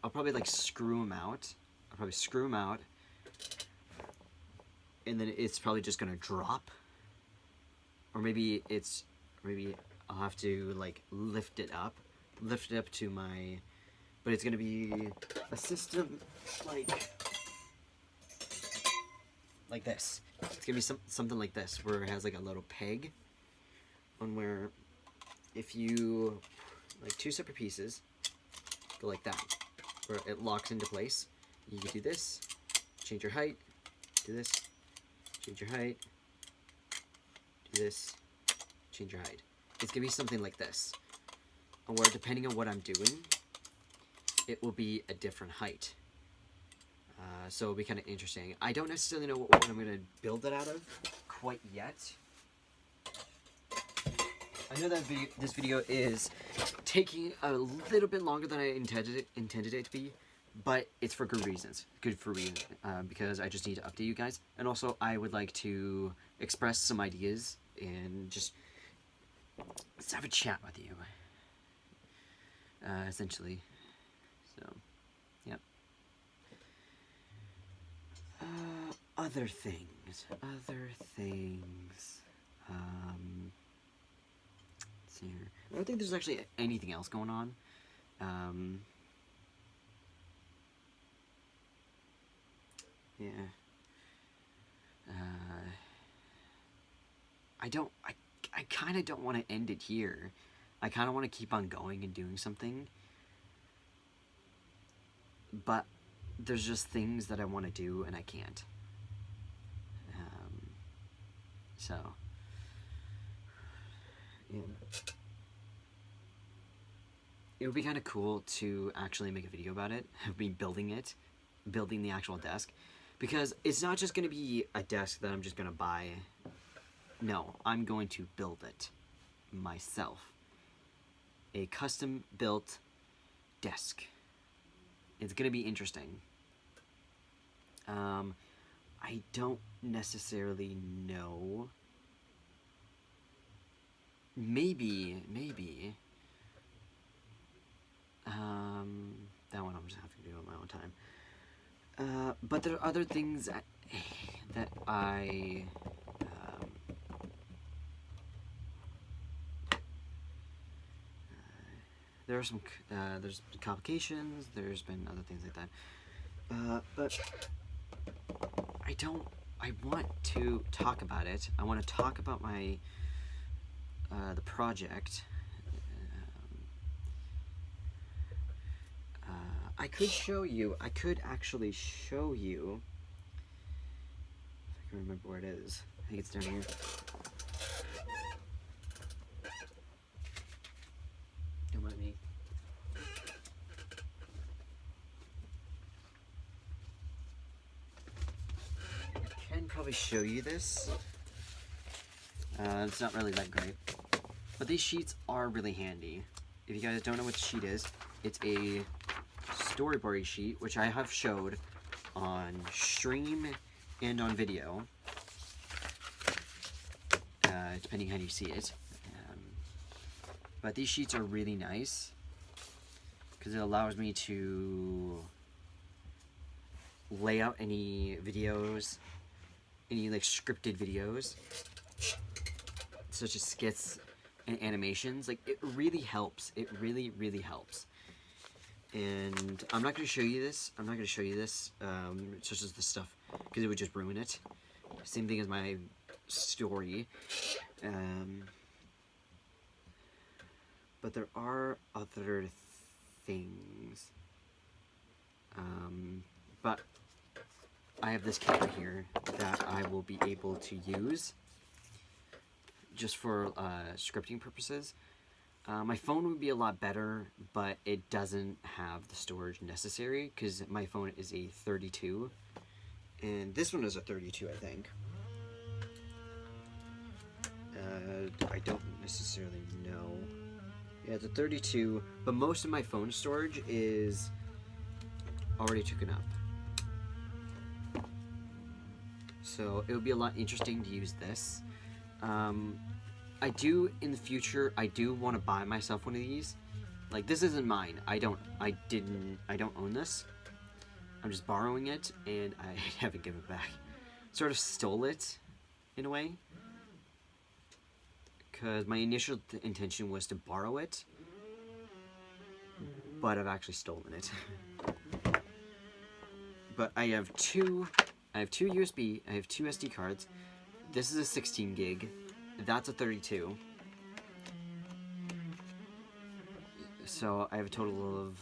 probably like screw them out. I'll probably screw them out, and then it's probably just gonna drop. Or maybe I'll have to like lift it up to my. But it's gonna be a system like this. It's gonna be something like this, where it has like a little peg on where if you like 2 separate pieces go like that, where it locks into place. You can do this, change your height, do this, change your height, do this, change your height. It's gonna be something like this, where depending on what I'm doing, it will be a different height. So it'll be kind of interesting. I don't necessarily know what I'm gonna build it out of quite yet. I know that this video is taking a little bit longer than I intended it to be, but it's for good reasons. Good for reasons, because I just need to update you guys, and also I would like to express some ideas and just let's have a chat with you. Essentially, so yep. Other things. Here. I don't think there's actually anything else going on. Yeah. I kind of don't want to end it here. I kind of want to keep on going and doing something. But there's just things that I want to do and I can't. So. Yeah. It would be kind of cool to actually make a video about it, of me building the actual desk, because it's not just going to be a desk that I'm just going to buy. No, I'm going to build it myself. A custom built desk. It's going to be interesting. I don't necessarily know. Maybe. That one I'm just having to do on my own time. But there are other things that I. There are some. There's complications. There's been other things like that. But I want to talk about it. I want to talk about my. The project. I could actually show you. If I can remember where it is. I think it's down here. Don't mind me. probably show you this. It's not really that great. But these sheets are really handy. If you guys don't know what the sheet is, it's a storyboard sheet, which I have showed on stream and on video, depending how you see it. But these sheets are really nice because it allows me to lay out any videos, any like scripted videos, such as skits and animations. Like, it really helps. It really, really helps. And I'm not going to show you this. Such as this stuff, because it would just ruin it. Same thing as my story. But there are other things. But I have this camera here that I will be able to use just for scripting purposes. My phone would be a lot better, but it doesn't have the storage necessary because my phone is a 32, and this one is a 32, I think. I don't necessarily know. Yeah, it's a 32, but most of my phone storage is already taken up. So it would be a lot interesting to use this. I do, in the future, I do want to buy myself one of these. Like, this isn't mine. I don't own this. I'm just borrowing it, and I haven't given it back. Sort of stole it, in a way. Because my initial intention was to borrow it, but I've actually stolen it. But I have two USB, I have two SD cards. This is a 16 gig. That's a 32. So I have a total of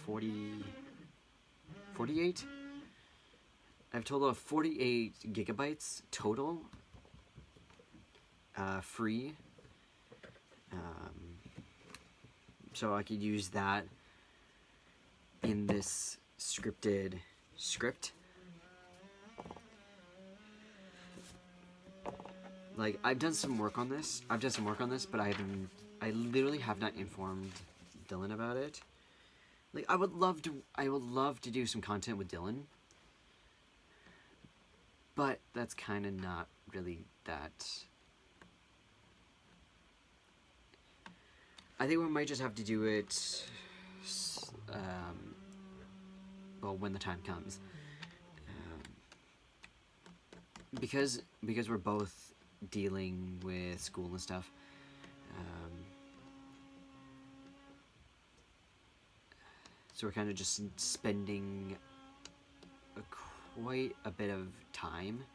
48? I have a total of 48 gigabytes total. Free. So I could use that in this scripted script. Like, I've done some work on this, but I literally have not informed Dylan about it. Like, I would love to do some content with Dylan, but that's kind of not really that. I think we might just have to do it, well, when the time comes. Because we're both dealing with school and stuff. So we're kind of just spending quite a bit of time,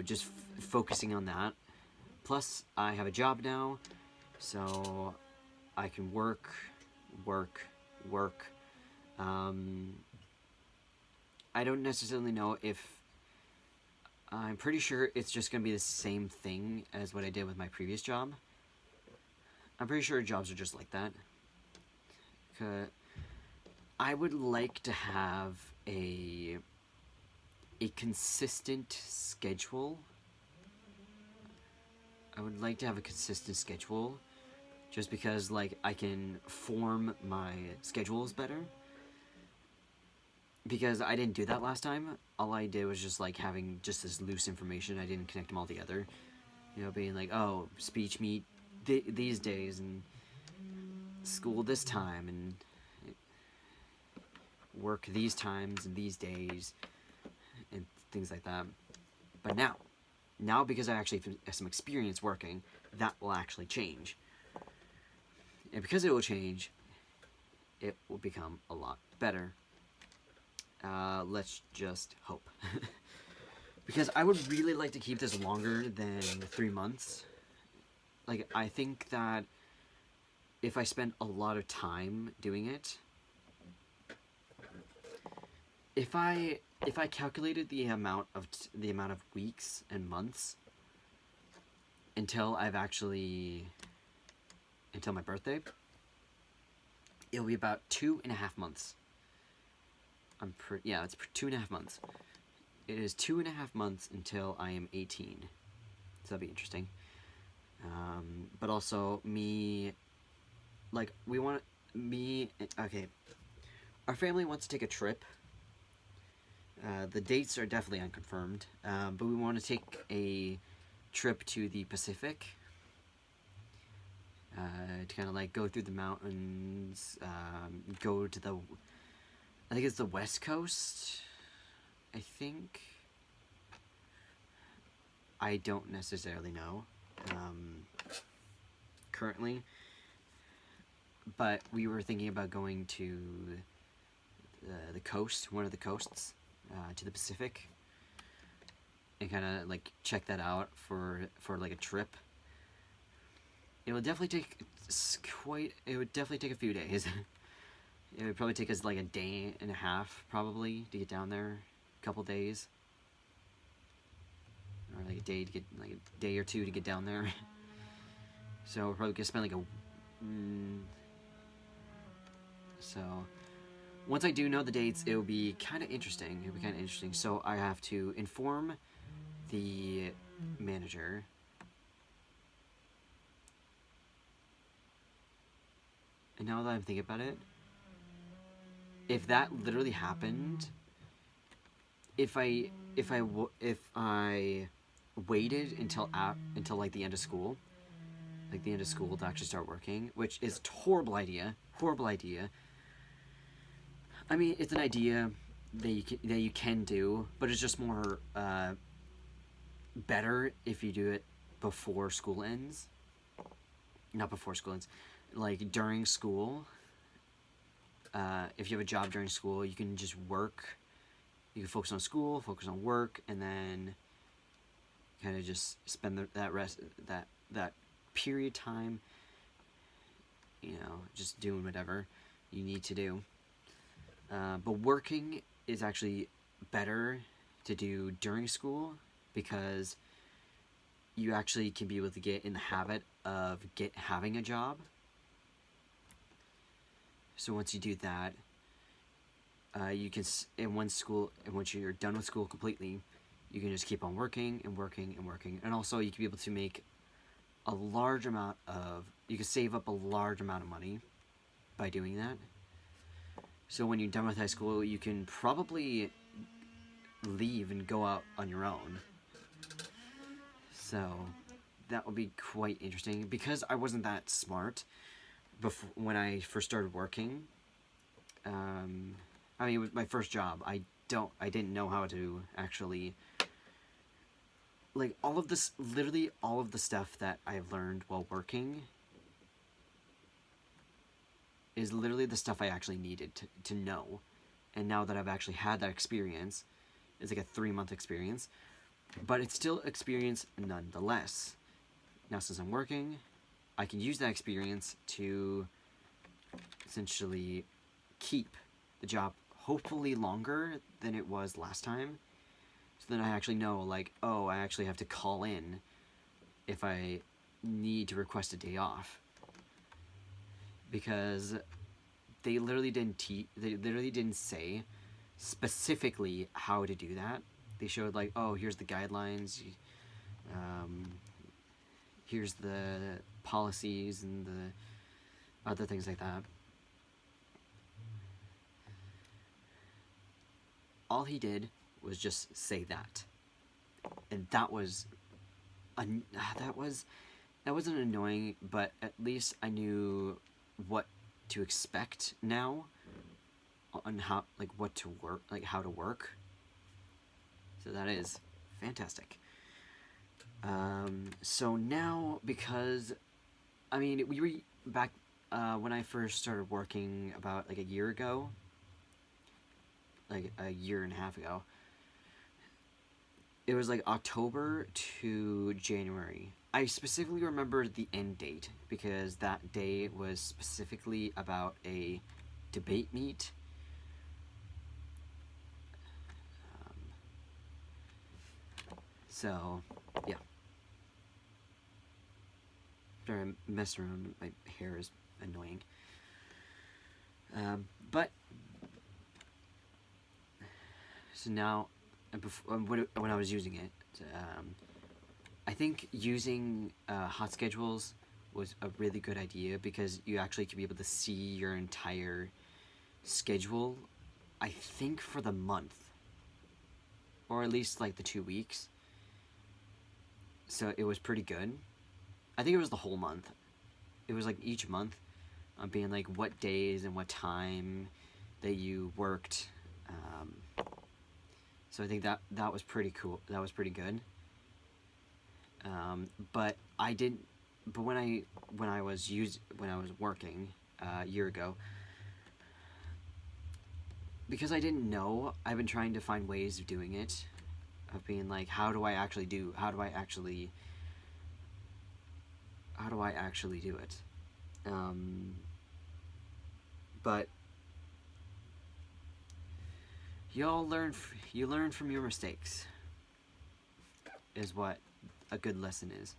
just focusing on that. Plus, I have a job now, so I can work. I don't necessarily know if... I'm pretty sure it's just going to be the same thing as what I did with my previous job. I'm pretty sure jobs are just like that. I would like to have a consistent schedule. Just because, like, I can form my schedules better. Because I didn't do that last time. All I did was just, like, having just this loose information. I didn't connect them all together. Being like, oh, speech meet these days, and school this time, and work these times and these days, and things like that. But now because I actually have some experience working, that will actually change. And because it will change, it will become a lot better. Let's just hope. Because I would really like to keep this longer than 3 months. Like, I think that if I spend a lot of time doing it, if I calculated the amount of weeks and months until my birthday, it'll be about 2.5 months. It's 2.5 months. it is 2.5 months until I am 18. So that'll be interesting. But also me, like, okay, our family wants to take a trip. The dates are definitely unconfirmed, but we want to take a trip to the Pacific, to kind of like go through the mountains, go to I think it's the West Coast, I think. I don't necessarily know, currently, but we were thinking about going to the coast, one of the coasts, to the Pacific, and kind of like check that out for like a trip. It would definitely take it would definitely take a few days. It would probably take us like a day and a half probably to get down there, a couple days, or like a day to get like a day or two to get down there. So we're probably gonna spend like so once I do know the dates, it will be kind of interesting. It'll be kind of interesting. So I have to inform the manager. And now that I'm thinking about it, if that literally happened, if I waited until like the end of school, to actually start working, which is a horrible idea. I mean, it's an idea that you can do, but it's just more better if you do it before school ends. Not before school ends, like during school. If you have a job during school, you can just work. You can focus on school, focus on work, and then kind of just spend that period time, just doing whatever you need to do. But working is actually better to do during school because you actually can be able to get in the habit of having a job. So once you do that, you can, once you're done with school completely, you can just keep on working and working and working. And also you can be able to make you can save up a large amount of money by doing that. So when you're done with high school, you can probably leave and go out on your own. So that would be quite interesting. Because I wasn't that smart when I first started working. I mean, with my first job, I didn't know how to actually, like, literally all of the stuff that I've learned while working is literally the stuff I actually needed to know. And now that I've actually had that experience, it's like a 3-month experience, but it's still experience nonetheless. Now, since I'm working, I can use that experience to essentially keep the job hopefully longer than it was last time. So then I actually know, like, oh, I actually have to call in if I need to request a day off. Because they literally didn't say specifically how to do that. They showed, like, oh, here's the guidelines, here's the policies and the other things like that. All he did was just say that, and that wasn't annoying, but at least I knew what to expect now on how to work. So that is fantastic. So now, because I mean, we were back when I first started working about like a year ago, like a year and a half ago. It was like October to January. I specifically remember the end date because that day was specifically about a debate meet. So, yeah. Sorry, I'm messing around. My hair is annoying. But so now, when I was using it, I think using hot schedules was a really good idea because you actually can be able to see your entire schedule, I think, for the month, or at least like the 2 weeks. So it was pretty good. I think it was the whole month. It was like each month, being like what days and what time that you worked. So I think that was pretty cool. That was pretty good. But I didn't. But when I was working a year ago, because I didn't know, I've been trying to find ways of doing it, of being like, how do I actually do it? But you learn from your mistakes, is what a good lesson is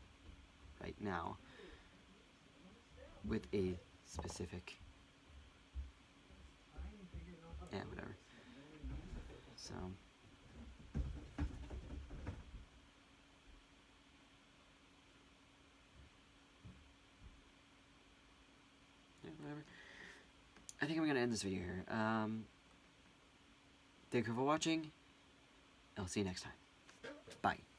right now, with a specific, yeah, whatever. So yeah, whatever. I think I'm gonna end this video here. Thank you for watching. I'll see you next time. Bye.